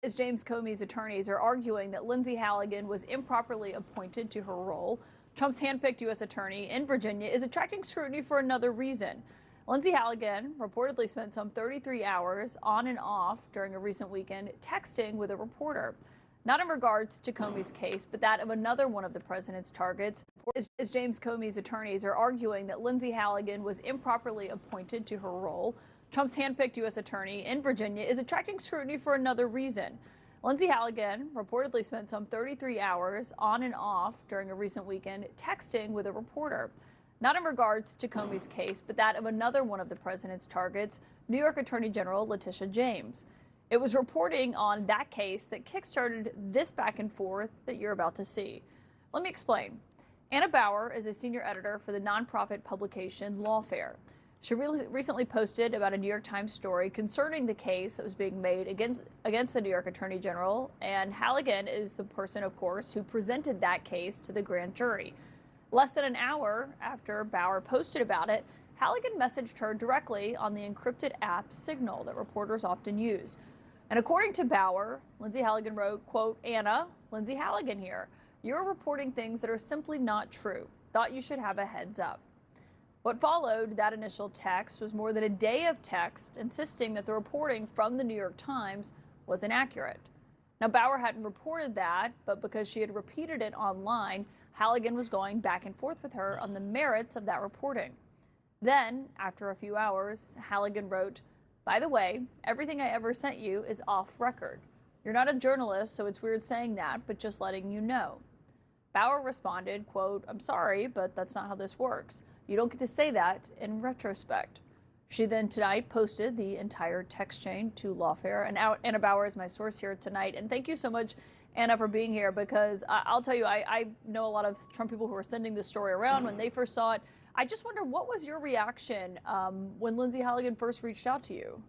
as James Comey's attorneys are arguing that Lindsay Halligan was improperly appointed to her role, Trump's handpicked U.S. attorney in Virginia is attracting scrutiny for another reason. Lindsay Halligan reportedly spent some 33 hours on and off during a recent weekend texting with a reporter. Not in regards to Comey's case, but that of another one of the president's targets, as James Comey's attorneys are arguing that Lindsay Halligan was improperly appointed to her role. Trump's handpicked U.S. attorney in Virginia is attracting scrutiny for another reason. Lindsay Halligan reportedly spent some 33 hours on and off during a recent weekend texting with a reporter. Not in regards to Comey's case, but that of another one of the president's targets, New York Attorney General Letitia James. It was reporting on that case that kickstarted this back and forth that you're about to see. Let me explain. Anna Bower is a senior editor for the nonprofit publication Lawfare. She recently posted about a New York Times story concerning the case that was being made against the New York Attorney General, and Halligan is the person, of course, who presented that case to the grand jury. Less than an hour after Bower posted about it, Halligan messaged her directly on the encrypted app Signal that reporters often use. And according to Bower, Lindsay Halligan wrote, quote, "Anna, Lindsay Halligan here. You're reporting things that are simply not true. Thought you should have a heads up." What followed that initial text was more than a day of text insisting that the reporting from the New York Times was inaccurate. Now, Bower hadn't reported that, but because she had repeated it online, Halligan was going back and forth with her on the merits of that reporting. Then, after a few hours, Halligan wrote, "By the way, everything I ever sent you is off record. You're not a journalist, so it's weird saying that, but just letting you know." Bower responded, quote, "I'm sorry, but that's not how this works. You don't get to say that in retrospect." She then tonight posted the entire text chain to Lawfare. And Anna Bower is my source here tonight. And thank you so much, Anna, for being here, because I'll tell you, I know a lot of Trump people who are sending this story around when they first saw it. I just wonder, what was your reaction when Lindsay Halligan first reached out to you?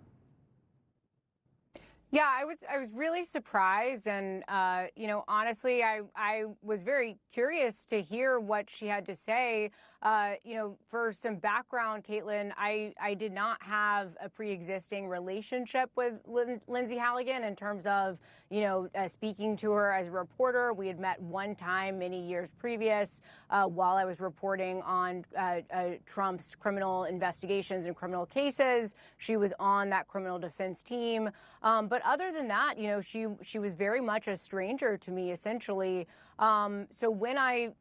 Yeah, I was really surprised, and honestly, I was very curious to hear what she had to say. For some background, Caitlin, I did not have a pre-existing relationship with Lindsay Halligan in terms of speaking to her as a reporter. We had met one time many years previous while I was reporting on Trump's criminal investigations and criminal cases. She was on that criminal defense team, but other than that, she was very much a stranger to me, essentially. So when I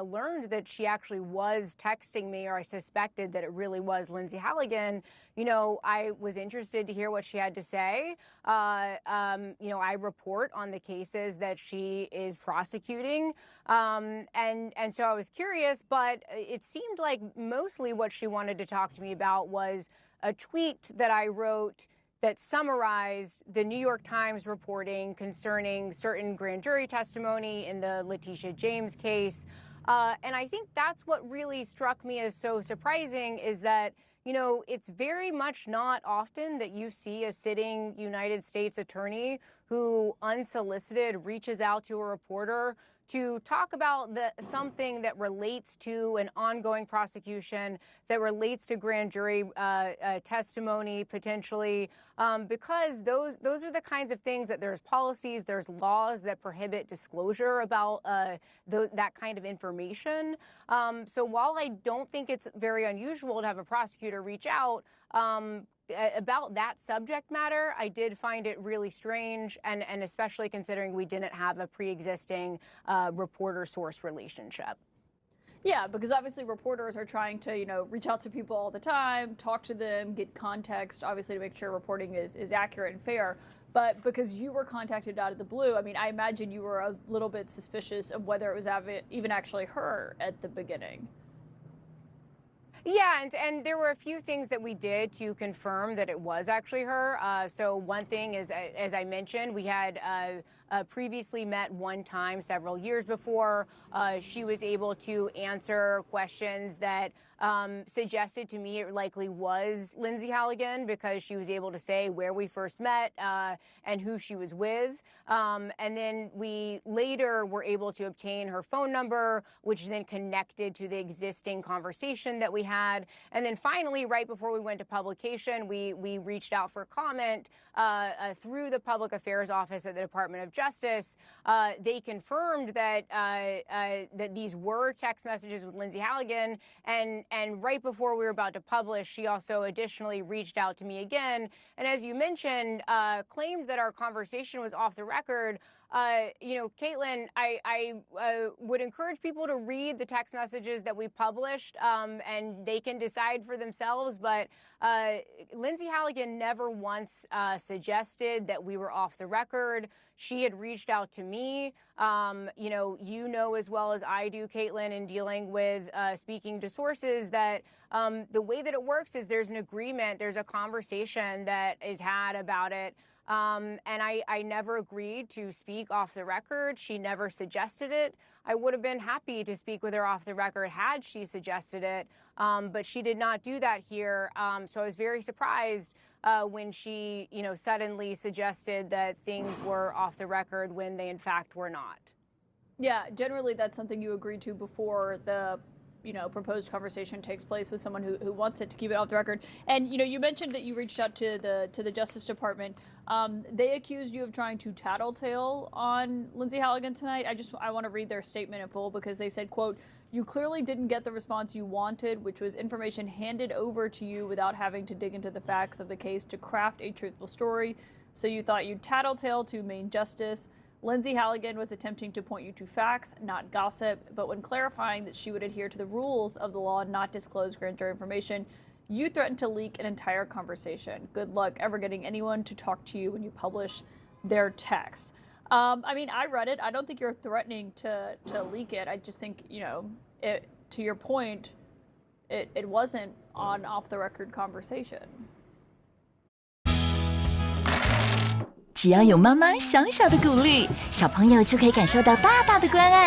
learned that she actually was texting me, or I suspected that it really was Lindsay Halligan, I was interested to hear what she had to say. I report on the cases that she is prosecuting. And so I was curious, but it seemed like mostly what she wanted to talk to me about was a tweet that I wrote that summarized the New York Times reporting concerning certain grand jury testimony in the Letitia James case. And I think that's what really struck me as so surprising, is that, it's very much not often that you see a sitting United States attorney who unsolicited reaches out to a reporter to talk about something that relates to an ongoing prosecution, that relates to grand jury testimony potentially, because those are the kinds of things that there's policies, there's laws that prohibit disclosure about that kind of information. So while I don't think it's very unusual to have a prosecutor reach out about that subject matter, I did find it really strange, and especially considering we didn't have a pre-existing reporter-source relationship. Yeah, because obviously reporters are trying to, reach out to people all the time, talk to them, get context, obviously to make sure reporting is accurate and fair. But because you were contacted out of the blue, I imagine you were a little bit suspicious of whether it was even actually her at the beginning. Yeah, and there were a few things that we did to confirm that it was actually her. So one thing is, as I mentioned, we had previously met one time several years before. She was able to answer questions that suggested to me it likely was Lindsay Halligan because she was able to say where we first met and who she was with. And then we later were able to obtain her phone number, which then connected to the existing conversation that we had. And then finally, right before we went to publication, we reached out for comment through the Public Affairs Office at the Department of Justice. They confirmed that that these were text messages with Lindsay Halligan, and right before we were about to publish, she also additionally reached out to me again, and as you mentioned, claimed that our conversation was off the record. Caitlin, I would encourage people to read the text messages that we published, and they can decide for themselves. But Lindsay Halligan never once suggested that we were off the record. She had reached out to me. You know as well as I do, Caitlin, in dealing with speaking to sources, that the way that it works is there's an agreement, there's a conversation that is had about it. And I never agreed to speak off the record. She never suggested it. I would have been happy to speak with her off the record had she suggested it, but she did not do that here. So I was very surprised when she, suddenly suggested that things were off the record when they in fact were not. Yeah, generally that's something you agree to before the proposed conversation takes place with someone who wants it to keep it off the record. And, you mentioned that you reached out to the Justice Department. They accused you of trying to tattletale on Lindsay Halligan tonight. I want to read their statement in full because they said, quote, "You clearly didn't get the response you wanted, which was information handed over to you without having to dig into the facts of the case to craft a truthful story. So you thought you'd tattletale to Main Justice. Lindsay Halligan was attempting to point you to facts, not gossip, but when clarifying that she would adhere to the rules of the law and not disclose grand jury information, you threatened to leak an entire conversation. Good luck ever getting anyone to talk to you when you publish their text." I read it. I don't think you're threatening to leak it. I just think, to your point, it wasn't an off-the-record conversation. 只要有妈妈小小的鼓励，小朋友就可以感受到大大的关爱。